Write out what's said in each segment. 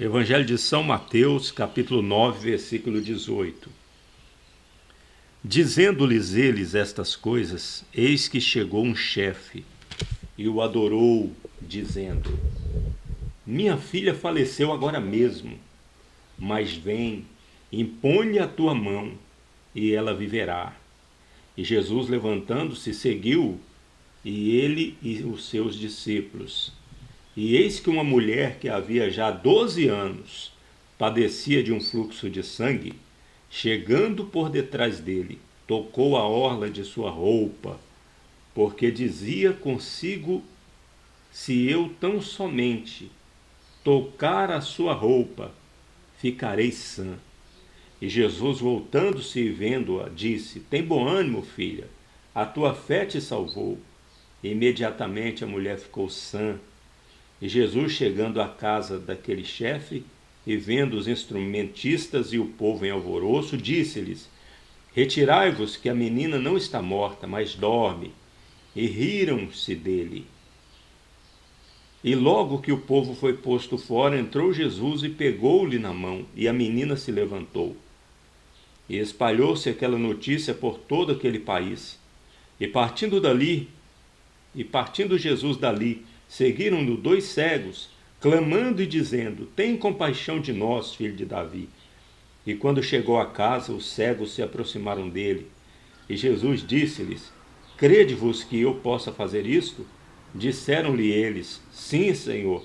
Evangelho de São Mateus, capítulo 9, versículo 18. Dizendo-lhes eles estas coisas, eis que chegou um chefe e o adorou, dizendo: Minha filha faleceu agora mesmo, mas vem, impõe a tua mão e ela viverá. E Jesus, levantando-se, seguiu, e ele e os seus discípulos. E eis que uma mulher que havia já 12 anos padecia de um fluxo de sangue, chegando por detrás dele, tocou a orla de sua roupa, porque dizia consigo: se eu tão somente tocar a sua roupa, ficarei sã. E Jesus, voltando-se e vendo-a, disse: tem bom ânimo, filha, a tua fé te salvou. E imediatamente a mulher ficou sã. E Jesus, chegando à casa daquele chefe, e vendo os instrumentistas e o povo em alvoroço, disse-lhes: retirai-vos, que a menina não está morta, mas dorme. E riram-se dele. E logo que o povo foi posto fora, entrou Jesus e pegou-lhe na mão, e a menina se levantou. E espalhou-se aquela notícia por todo aquele país. E partindo Jesus dali, seguiram-no 2 cegos, clamando e dizendo: tem compaixão de nós, filho de Davi. E quando chegou a casa, os cegos se aproximaram dele. E Jesus disse-lhes: crede-vos que eu possa fazer isto? Disseram-lhe eles: sim, Senhor.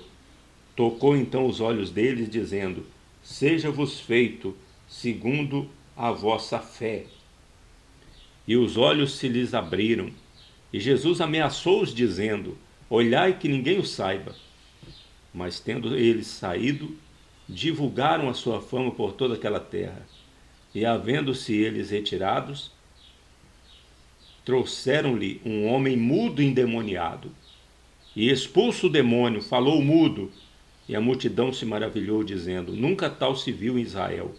Tocou então os olhos deles, dizendo: seja-vos feito segundo a vossa fé. E os olhos se lhes abriram. E Jesus ameaçou-os, dizendo: olhai que ninguém o saiba. Mas tendo eles saído, divulgaram a sua fama por toda aquela terra. E havendo-se eles retirados, trouxeram-lhe um homem mudo e endemoniado. E expulso o demônio, falou mudo. E a multidão se maravilhou, dizendo: nunca tal se viu em Israel.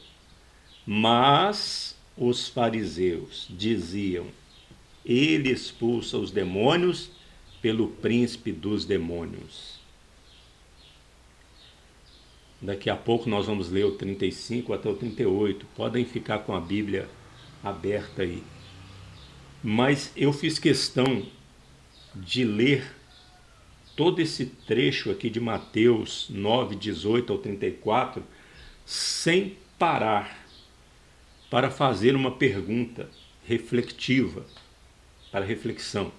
Mas os fariseus diziam: ele expulsa os demônios pelo príncipe dos demônios. Daqui a pouco nós vamos ler o 35 até o 38. Podem ficar com a Bíblia aberta aí. Mas eu fiz questão de ler todo esse trecho aqui de Mateus 9, 18 ao 34, sem parar, para fazer uma pergunta reflexiva, para reflexão.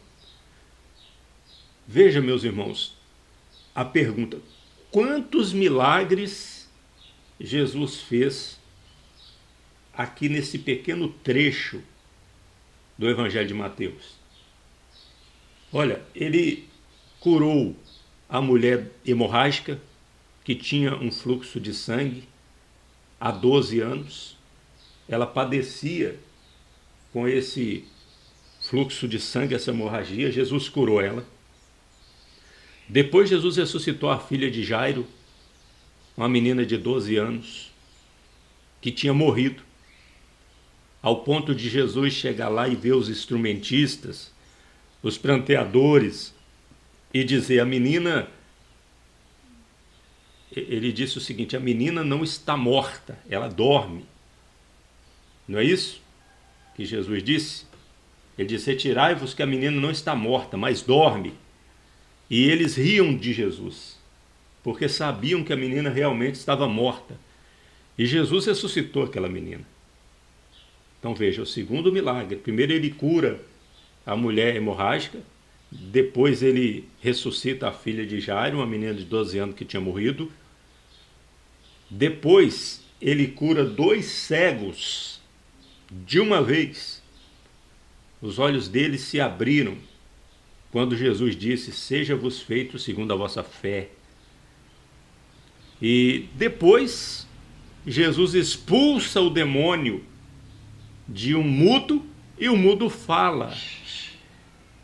Veja, meus irmãos, a pergunta: quantos milagres Jesus fez aqui nesse pequeno trecho do Evangelho de Mateus? Olha, ele curou a mulher hemorrágica que tinha um fluxo de sangue há 12 anos. Ela padecia com esse fluxo de sangue, essa hemorragia. Jesus curou ela. Depois Jesus ressuscitou a filha de Jairo, uma menina de 12 anos, que tinha morrido, ao ponto de Jesus chegar lá e ver os instrumentistas, os pranteadores, e dizer: a menina, ele disse o seguinte: a menina não está morta, ela dorme. Não é isso que Jesus disse? Ele disse: retirai-vos, que a menina não está morta, mas dorme. E eles riam de Jesus, porque sabiam que a menina realmente estava morta. E Jesus ressuscitou aquela menina. Então veja, o segundo milagre: primeiro ele cura a mulher hemorrágica, depois ele ressuscita a filha de Jairo, uma menina de 12 anos que tinha morrido. Depois ele cura 2 cegos de uma vez. Os olhos deles se abriram quando Jesus disse: seja-vos feito segundo a vossa fé. E depois Jesus expulsa o demônio de um mudo, e o mudo fala.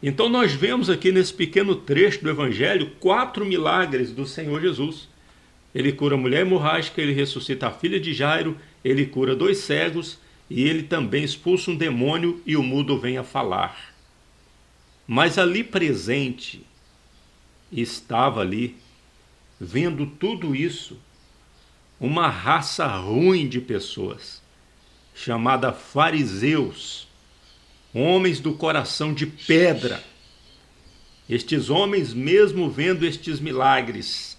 Então nós vemos aqui nesse pequeno trecho do Evangelho 4 milagres do Senhor Jesus. Ele cura a mulher hemorrágica, ele ressuscita a filha de Jairo, ele cura 2 cegos, e ele também expulsa um demônio e o mudo vem a falar. Mas ali presente, estava ali, vendo tudo isso, uma raça ruim de pessoas, chamada fariseus, homens do coração de pedra. Estes homens, mesmo vendo estes milagres,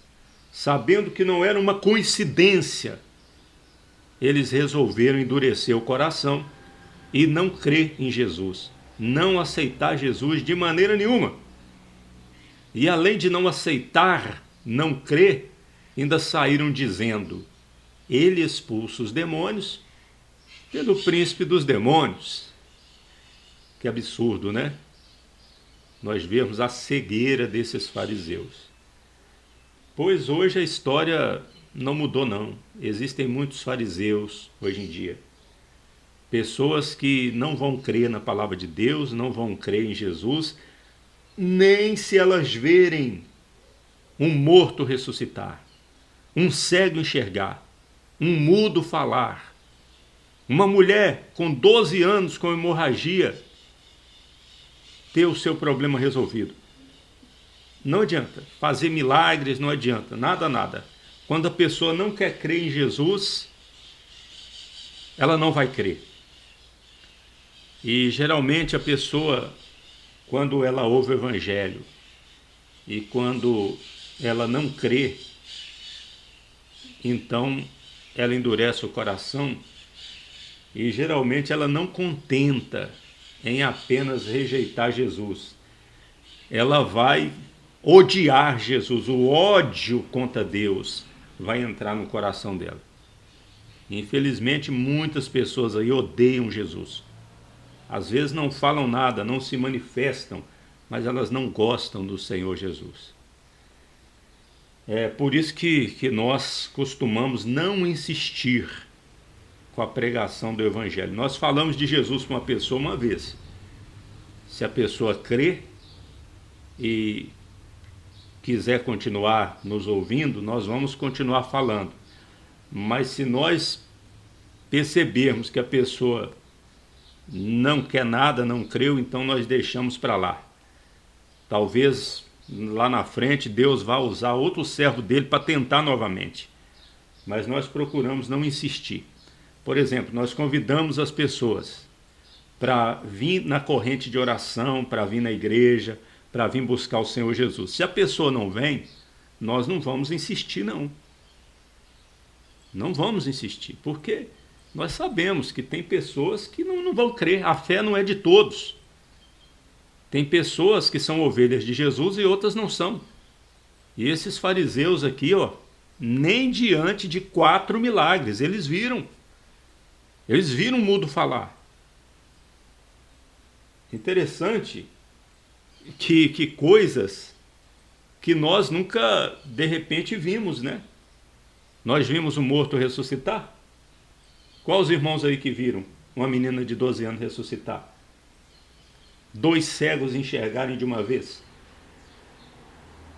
sabendo que não era uma coincidência, eles resolveram endurecer o coração e não crer em Jesus, não aceitar Jesus de maneira nenhuma. E além de não aceitar, não crer, ainda saíram dizendo: ele expulsa os demônios pelo príncipe dos demônios. Que absurdo, né? Nós vemos a cegueira desses fariseus. Pois hoje a história não mudou, não. Existem muitos fariseus hoje em dia. Pessoas que não vão crer na palavra de Deus, não vão crer em Jesus, nem se elas verem um morto ressuscitar, um cego enxergar, um mudo falar, uma mulher com 12 anos com hemorragia ter o seu problema resolvido. Não adianta. Fazer milagres não adianta. Nada. Quando a pessoa não quer crer em Jesus, ela não vai crer. E geralmente a pessoa, quando ela ouve o Evangelho e quando ela não crê, então ela endurece o coração e geralmente ela não contenta em apenas rejeitar Jesus. Ela vai odiar Jesus, o ódio contra Deus vai entrar no coração dela. Infelizmente, muitas pessoas aí odeiam Jesus. Às vezes não falam nada, não se manifestam, mas elas não gostam do Senhor Jesus. É por isso que nós costumamos não insistir com a pregação do Evangelho. Nós falamos de Jesus para uma pessoa uma vez. Se a pessoa crê e quiser continuar nos ouvindo, nós vamos continuar falando. Mas se nós percebermos que a pessoa não quer nada, não creu, então nós deixamos para lá. Talvez lá na frente Deus vá usar outro servo dele para tentar novamente. Mas nós procuramos não insistir. Por exemplo, nós convidamos as pessoas para vir na corrente de oração, para vir na igreja, para vir buscar o Senhor Jesus. Se a pessoa não vem, nós não vamos insistir, não. Não vamos insistir, porque nós sabemos que tem pessoas que não vão crer. A fé não é de todos. Tem pessoas que são ovelhas de Jesus e outras não são. E esses fariseus aqui, nem diante de 4 milagres, eles viram. Eles viram o mudo falar. Interessante que coisas que nós nunca, de repente, vimos, né? Nós vimos o morto ressuscitar. Qual os irmãos aí que viram uma menina de 12 anos ressuscitar? 2 cegos enxergarem de uma vez?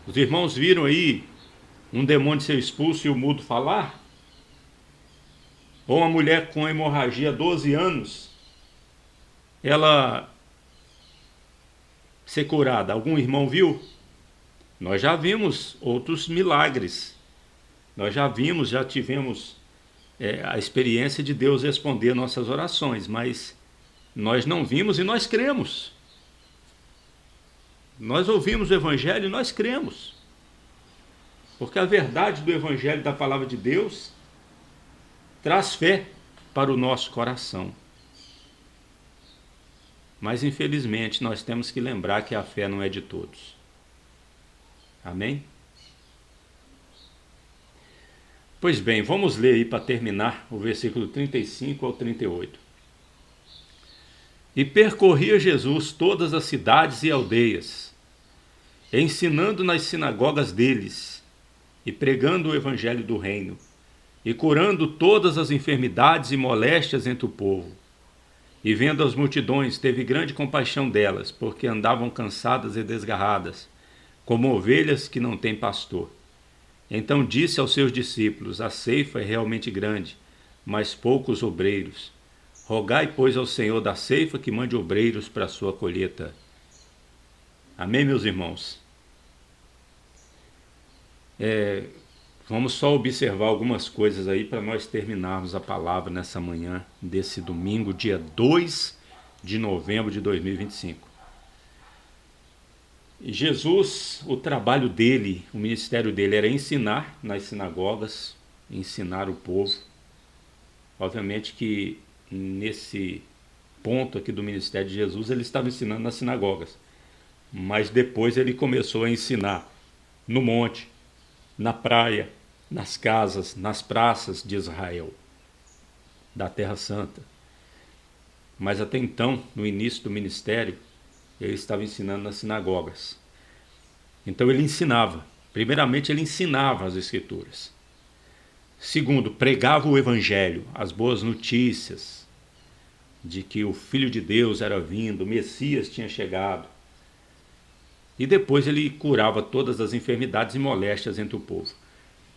Os irmãos viram aí um demônio ser expulso e o mudo falar? Ou uma mulher com hemorragia há 12 anos, ela ser curada? Algum irmão viu? Nós já vimos outros milagres. Nós já tivemos a experiência de Deus responder nossas orações, mas nós não vimos e nós cremos. Nós ouvimos o Evangelho e nós cremos. Porque a verdade do Evangelho, da palavra de Deus, traz fé para o nosso coração. Mas infelizmente nós temos que lembrar que a fé não é de todos. Amém? Pois bem, vamos ler aí para terminar o versículo 35 ao 38. E percorria Jesus todas as cidades e aldeias, ensinando nas sinagogas deles, e pregando o evangelho do reino, e curando todas as enfermidades e moléstias entre o povo. E vendo as multidões, teve grande compaixão delas, porque andavam cansadas e desgarradas, como ovelhas que não têm pastor. Então disse aos seus discípulos: a ceifa é realmente grande, mas poucos obreiros. Rogai, pois, ao Senhor da ceifa que mande obreiros para a sua colheita. Amém, meus irmãos? Vamos só observar algumas coisas aí para nós terminarmos a palavra nessa manhã desse domingo, dia 2 de novembro de 2025. E Jesus, o trabalho dele, o ministério dele era ensinar nas sinagogas, ensinar o povo. Obviamente que nesse ponto aqui do ministério de Jesus, ele estava ensinando nas sinagogas. Mas depois ele começou a ensinar no monte, na praia, nas casas, nas praças de Israel, da Terra Santa. Mas até então, no início do ministério, ele estava ensinando nas sinagogas. Então ele ensinava. Primeiramente, ele ensinava as Escrituras. Segundo, pregava o Evangelho, as boas notícias de que o Filho de Deus era vindo, o Messias tinha chegado. E depois ele curava todas as enfermidades e moléstias entre o povo.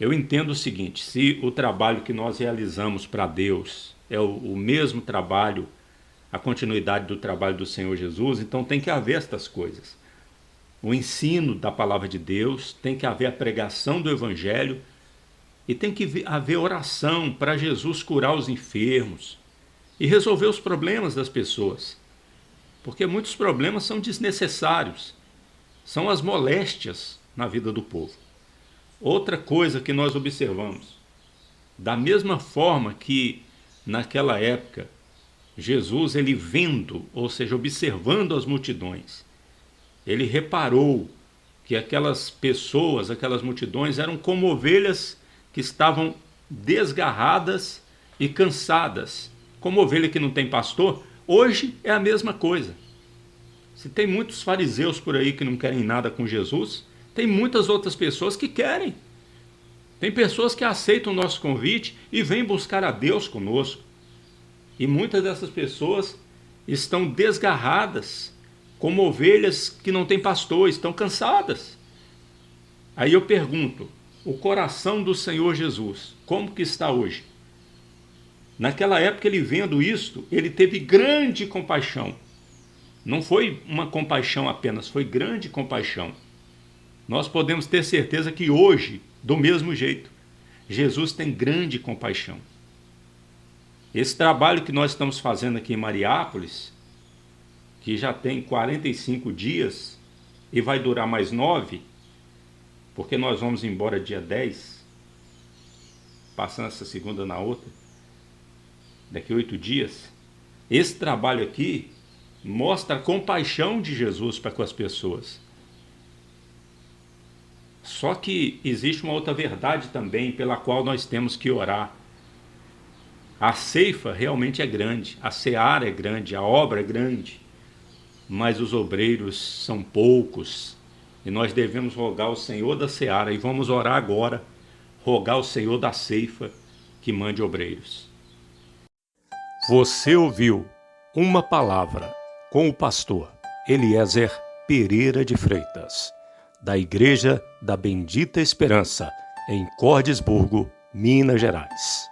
Eu entendo o seguinte: se o trabalho que nós realizamos para Deus é o mesmo trabalho, a continuidade do trabalho do Senhor Jesus, então tem que haver estas coisas. O ensino da palavra de Deus, tem que haver a pregação do Evangelho e tem que haver oração para Jesus curar os enfermos e resolver os problemas das pessoas. Porque muitos problemas são desnecessários. São as moléstias na vida do povo. Outra coisa que nós observamos, da mesma forma que naquela época, Jesus, ele vendo, ou seja, observando as multidões, ele reparou que aquelas pessoas, aquelas multidões eram como ovelhas que estavam desgarradas e cansadas. Como ovelha que não tem pastor, hoje é a mesma coisa. Se tem muitos fariseus por aí que não querem nada com Jesus, tem muitas outras pessoas que querem. Tem pessoas que aceitam o nosso convite e vêm buscar a Deus conosco. E muitas dessas pessoas estão desgarradas, como ovelhas que não têm pastor, estão cansadas. Aí eu pergunto, o coração do Senhor Jesus, como que está hoje? Naquela época, ele vendo isto, ele teve grande compaixão. Não foi uma compaixão apenas, foi grande compaixão. Nós podemos ter certeza que hoje, do mesmo jeito, Jesus tem grande compaixão. Esse trabalho que nós estamos fazendo aqui em Mariápolis, que já tem 45 dias e vai durar mais 9, porque nós vamos embora dia 10, passando essa segunda na outra, daqui 8 dias. Esse trabalho aqui mostra a compaixão de Jesus para com as pessoas. Só que existe uma outra verdade também pela qual nós temos que orar. A ceifa realmente é grande, a seara é grande, a obra é grande, mas os obreiros são poucos e nós devemos rogar ao Senhor da seara, e vamos orar agora, rogar ao Senhor da ceifa que mande obreiros. Você ouviu uma palavra com o pastor Eliezer Pereira de Freitas, da Igreja da Bendita Esperança, em Cordisburgo, Minas Gerais.